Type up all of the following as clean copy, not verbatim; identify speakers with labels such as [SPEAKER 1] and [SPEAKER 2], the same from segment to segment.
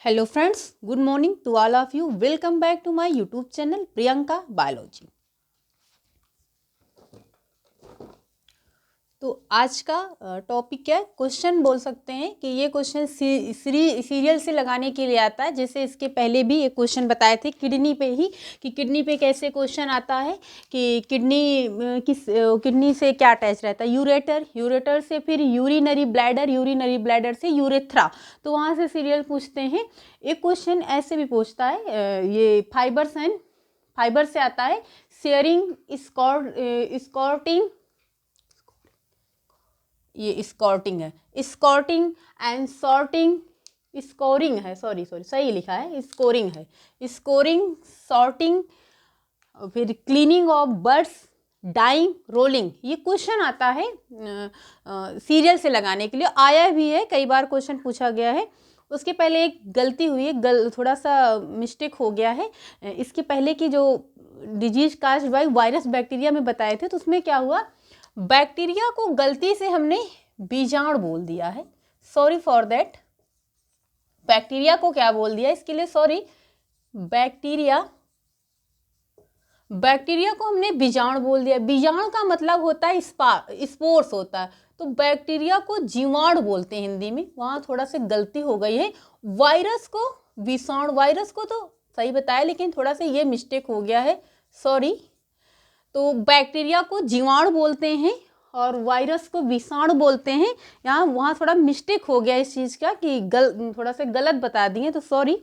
[SPEAKER 1] Hello friends, good morning to all of you. Welcome back to my YouTube channel Priyanka Biology. तो आज का topic क्या है, question बोल सकते हैं कि ये क्वेश्चन सीरियल से लगाने के लिए आता है। जैसे इसके पहले भी एक क्वेश्चन बताए थे किडनी पे ही, कि किडनी पे कैसे क्वेश्चन आता है कि किडनी से क्या अटैच रहता है, यूरेटर से फिर यूरिनरी ब्लैडर से यूरेथ्रा, तो वहाँ से सीरियल पूछते हैं। एक क्वेश्चन ऐसे भी पूछता है, ये फाइबर से आता है, शेयरिंग स्कॉर्टिंग, ये स्कॉर्टिंग है, स्कॉर्टिंग एंड सॉर्टिंग, स्कोरिंग है, सॉरी सही लिखा है, स्कोरिंग है, स्कोरिंग, सॉर्टिंग, फिर cleaning of birds, dyeing, rolling. ये क्वेश्चन आता है सीरियल से लगाने के लिए, आया भी है, कई बार क्वेश्चन पूछा गया है। उसके पहले एक गलती हुई है, थोड़ा सा मिस्टेक हो गया है। इसके पहले की जो disease cause by virus bacteria में बताए थे, तो उसमें क्या हुआ, बैक्टीरिया को गलती से हमने बीजाणु बोल दिया है, सॉरी फॉर दैट। बैक्टीरिया को क्या बोल दिया, इसके लिए सॉरी। बैक्टीरिया को हमने बीजाणु बोल दिया। बीजाणु का मतलब होता है स्पोर्स होता है, तो बैक्टीरिया को जीवाणु बोलते हैं हिंदी में, वहाँ थोड़ा सा गलती हो गई है। वायरस को विषाणु, वायरस को तो सही बताया, लेकिन थोड़ा सा ये मिस्टेक हो गया है, सॉरी। तो बैक्टीरिया को जीवाणु बोलते हैं और वायरस को विषाणु बोलते हैं। यहाँ वहाँ थोड़ा मिस्टेक हो गया इस चीज़ का, कि थोड़ा सा गलत बता दिए, तो सॉरी।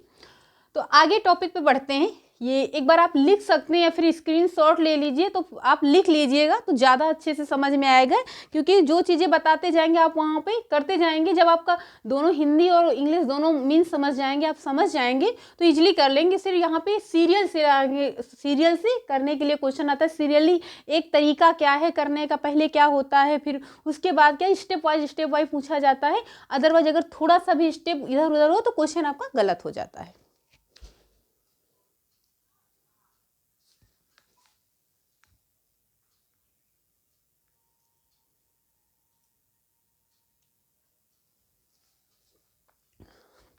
[SPEAKER 1] तो आगे टॉपिक पे बढ़ते हैं। ये एक बार आप लिख सकते हैं या फिर स्क्रीनशॉट ले लीजिए, तो आप लिख लीजिएगा तो ज़्यादा अच्छे से समझ में आएगा, क्योंकि जो चीज़ें बताते जाएंगे आप वहाँ पे करते जाएंगे। जब आपका दोनों हिंदी और इंग्लिश दोनों मीन समझ जाएंगे, आप समझ जाएंगे तो इजीली कर लेंगे। सिर्फ यहाँ पे सीरियल से करने के लिए क्वेश्चन आता है। सीरियली एक तरीका क्या है करने का, पहले क्या होता है, फिर उसके बाद क्या, स्टेप वाइज पूछा जाता है। अदरवाइज अगर थोड़ा सा भी स्टेप इधर उधर हो तो क्वेश्चन आपका गलत हो जाता है।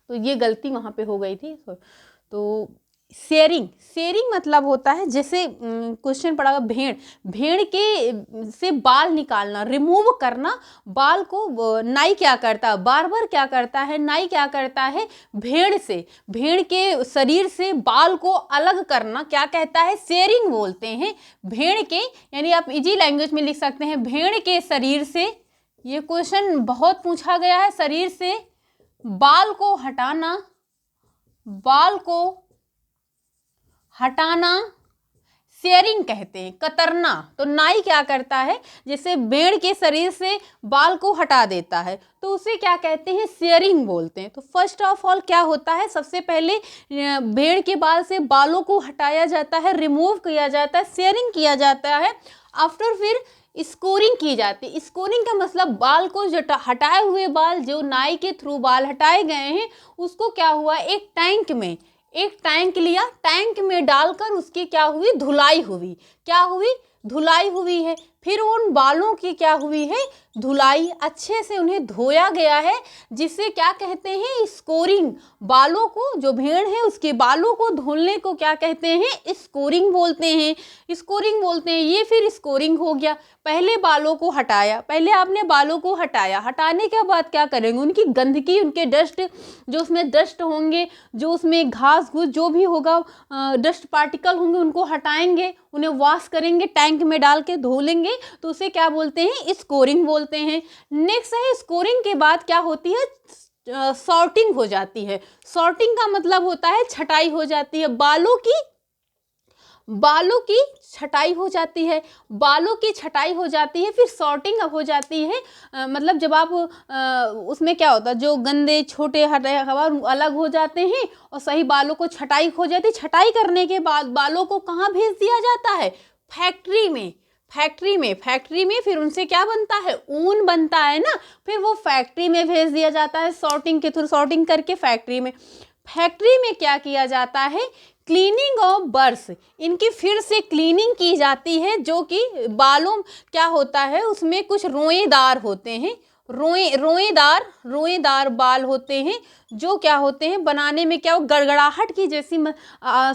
[SPEAKER 1] तो ये गलती वहाँ पे हो गई थी। तो शेयरिंग मतलब होता है, जैसे क्वेश्चन पड़ा भेड़ के से बाल निकालना, रिमूव करना। बाल को नाई क्या करता है, बार्बर क्या करता है, नाई क्या करता है, भेड़ के शरीर से बाल को अलग करना क्या कहता है, शेयरिंग बोलते हैं। भेड़ के, यानी आप इजी लैंग्वेज में लिख सकते हैं, भेड़ के शरीर से, ये क्वेश्चन बहुत पूछा गया है, शरीर से बाल को हटाना शेयरिंग कहते हैं। कतरना, तो नाई क्या करता है, जैसे भेड़ के शरीर से बाल को हटा देता है, तो उसे क्या कहते हैं, शेयरिंग बोलते हैं। तो फर्स्ट ऑफ ऑल क्या होता है, सबसे पहले भेड़ के बाल से बालों को हटाया जाता है, रिमूव किया जाता है, शेयरिंग किया जाता है। आफ्टर फिर स्कोरिंग की जाती है। स्कोरिंग का मतलब बाल को जो हटाए हुए बाल, जो नाई के थ्रू बाल हटाए गए हैं, उसको क्या हुआ, एक टैंक लिया, टैंक में डालकर उसकी क्या हुई, धुलाई हुई है। फिर उन बालों की क्या हुई है, धुलाई, अच्छे से उन्हें धोया गया है, जिसे क्या कहते हैं, स्कोरिंग। बालों को, जो भेड़ है उसके बालों को धुलने को क्या कहते हैं, स्कोरिंग बोलते हैं। ये फिर स्कोरिंग हो गया। पहले बालों को हटाया, पहले आपने बालों को हटाया, हटाने के बाद क्या करेंगे, उनकी गंदगी, उनके डस्ट, जो उसमें डस्ट होंगे, जो उसमें घास घूस जो भी होगा, डस्ट पार्टिकल होंगे, उनको हटाएंगे, उन्हें वॉश करेंगे, टैंक में डाल के धो लेंगे, तो उसे क्या बोलते हैं, स्कोरिंग बोलते हैं। नेक्स्ट है, स्कोरिंग के बाद क्या होती है, सॉर्टिंग हो जाती है। सॉर्टिंग का मतलब होता है छटाई हो जाती है, बालों की छटाई हो जाती है, फिर सॉर्टिंग हो जाती है। मतलब जब आप उसमें क्या होता है, जो गंदे छोटे हटे हवा अलग हो जाते हैं, और सही बालों को छटाई हो जाती है। छटाई करने के बाद बालों को कहाँ भेज दिया जाता है, फैक्ट्री में फिर उनसे क्या बनता है, ऊन बनता है ना, फिर वो फैक्ट्री में भेज दिया जाता है, सॉर्टिंग के थ्रू, सॉर्टिंग करके फैक्ट्री में क्या किया जाता है, क्लीनिंग ऑफ बर्ड्स, इनकी फिर से क्लीनिंग की जाती है। जो कि बालों क्या होता है, उसमें कुछ रोएदार होते हैं, रोएदार बाल होते हैं जो क्या होते हैं बनाने में क्या हो गड़गड़ाहट की जैसी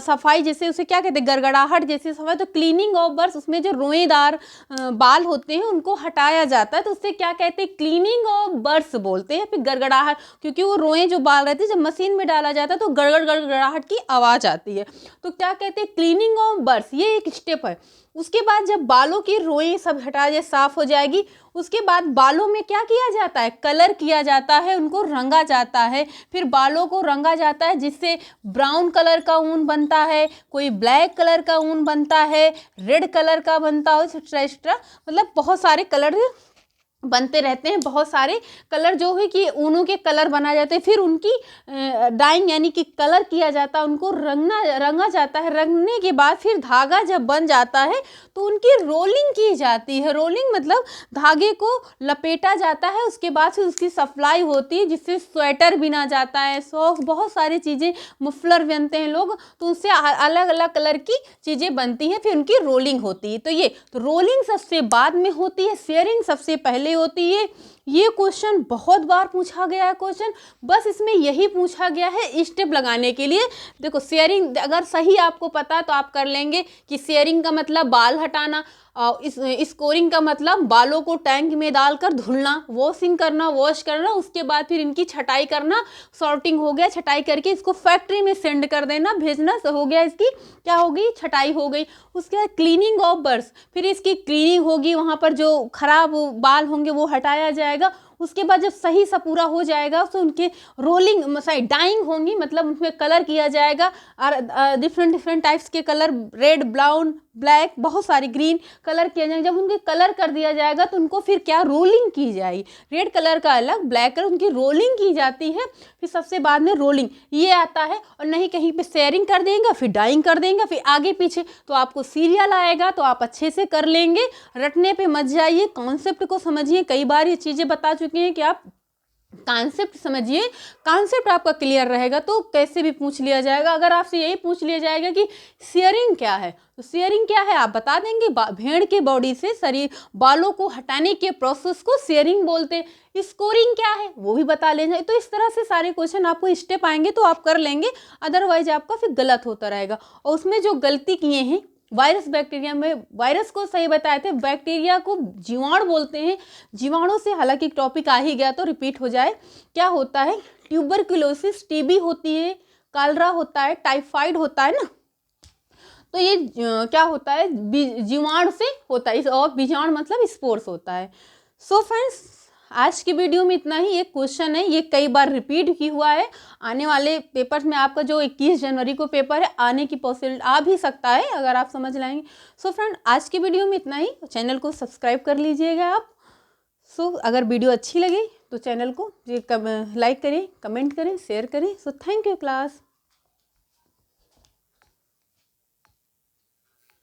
[SPEAKER 1] सफाई, जैसे उसे क्या कहते हैं गड़गड़ाहट जैसी सफाई। तो क्लीनिंग ऑफ बर्ड्स, उसमें जो रोएदार बाल होते हैं उनको हटाया जाता है तो उससे क्या कहते हैं क्लीनिंग ऑफ बर्ड्स बोलते हैं। फिर गड़गड़ाहट, क्योंकि वो रोए जो बाल रहते हैं जब मशीन में डाला जाता है तो गड़गड़ाहट की आवाज़ आती है, तो क्या कहते हैं क्लीनिंग ऑफ बर्ड्स। ये एक स्टेप है। उसके बाद जब बालों की रोएं सब हटा जाए, साफ हो जाएगी, उसके बाद बालों में क्या किया जाता है कलर किया जाता है, उनको रंगा जाता है। फिर बालों को रंगा जाता है जिससे ब्राउन कलर का ऊन बनता है, कोई ब्लैक कलर का ऊन बनता है, रेड कलर का बनता है, एक्स्ट्रा मतलब बहुत सारे कलर बनते रहते हैं। बहुत सारे कलर जो है कि ऊनों के कलर बनाए जाते हैं। फिर उनकी डाइंग यानी कि कलर किया जाता है, उनको रंगा जाता है। रंगने के बाद फिर धागा जब बन जाता है तो उनकी रोलिंग की जाती है। रोलिंग मतलब धागे को लपेटा जाता है, उसके बाद फिर उसकी सप्लाई होती है जिससे स्वेटर बिना जाता है, सॉक्स, बहुत सारी चीज़ें, मफलर बनते हैं लोग, तो उससे अलग अलग कलर की चीज़ें बनती हैं। फिर उनकी रोलिंग होती है। तो रोलिंग सबसे बाद में होती है, शेयरिंग सबसे पहले होती है। ये क्वेश्चन बहुत बार पूछा गया है क्वेश्चन, बस इसमें यही पूछा गया है स्टेप लगाने के लिए। देखो शेयरिंग अगर सही आपको पता है तो आप कर लेंगे कि शेयरिंग का मतलब बाल हटाना, स्कोरिंग का मतलब बालों को टैंक में डालकर धुलना, वॉशिंग करना, वॉश करना, उसके बाद फिर इनकी छटाई करना। सॉर्टिंग हो गया, छटाई करके इसको फैक्ट्री में सेंड कर देना, भेजना हो गया, इसकी क्या हो गई छटाई हो गई। उसके बाद क्लीनिंग ऑफ बर्ड्स, फिर इसकी क्लीनिंग होगी, वहाँ पर जो खराब बाल होंगे वो हटाया जाएगा। उसके बाद जब सही सा पूरा हो जाएगा तो उनके रोलिंग सॉरी डाइंग होंगी, मतलब उनमें कलर किया जाएगा और डिफरेंट टाइप्स के कलर, रेड, ब्राउन, ब्लैक, बहुत सारे ग्रीन कलर किया जाएगा। जब उनके कलर कर दिया जाएगा तो उनको फिर क्या रोलिंग की जाएगी। रेड कलर का अलग, ब्लैक कलर, उनकी रोलिंग की जाती है। फिर सबसे बाद में रोलिंग ये आता है, और नहीं कहीं पे शेयरिंग कर देंगे, फिर डाइंग कर देंगे, फिर आगे पीछे तो आपको सीरियल आएगा तो आप अच्छे से कर लेंगे। रटने पे मत जाइए, कॉन्सेप्ट को समझिए। कई बार ये चीज़ें बता चुके हैं कि आप कॉन्सेप्ट समझिए, कॉन्सेप्ट आपका क्लियर रहेगा तो कैसे भी पूछ लिया जाएगा। अगर आपसे यही पूछ लिया जाएगा कि शेयरिंग क्या है, तो शेयरिंग क्या है आप बता देंगे। भेड़ के बॉडी से शरीर बालों को हटाने के प्रोसेस को शेयरिंग बोलते हैं। स्कोरिंग क्या है वो भी बता लेंगे। तो इस तरह से सारे क्वेश्चन आपको स्टेप आएंगे तो आप कर लेंगे, अदरवाइज आपका फिर गलत होता रहेगा। और उसमें जो गलती किए हैं वायरस बैक्टीरिया में, वायरस को सही बताए थे, बैक्टीरिया को जीवाणु बोलते हैं। जीवाणु से हालांकि टॉपिक आ ही गया तो रिपीट हो जाए। क्या होता है ट्यूबरकुलोसिस, टीबी होती है, कॉलरा होता है, टाइफाइड होता है ना, तो ये क्या होता है जीवाणु से होता है, और बीजाणु मतलब स्पोर्स होता है। सो फ्रेंड्स आज की वीडियो में इतना ही। एक क्वेश्चन है, ये कई बार रिपीट भी हुआ है। आने वाले पेपर्स में आपका जो 21 जनवरी को पेपर है आने की पॉसिबिलिटी आ भी सकता है अगर आप समझ लाएंगे। सो फ्रेंड आज की वीडियो में इतना ही। चैनल को सब्सक्राइब कर लीजिएगा आप। सो अगर वीडियो अच्छी लगे तो चैनल को लाइक करें, कमेंट करें, शेयर करें। So thank you class.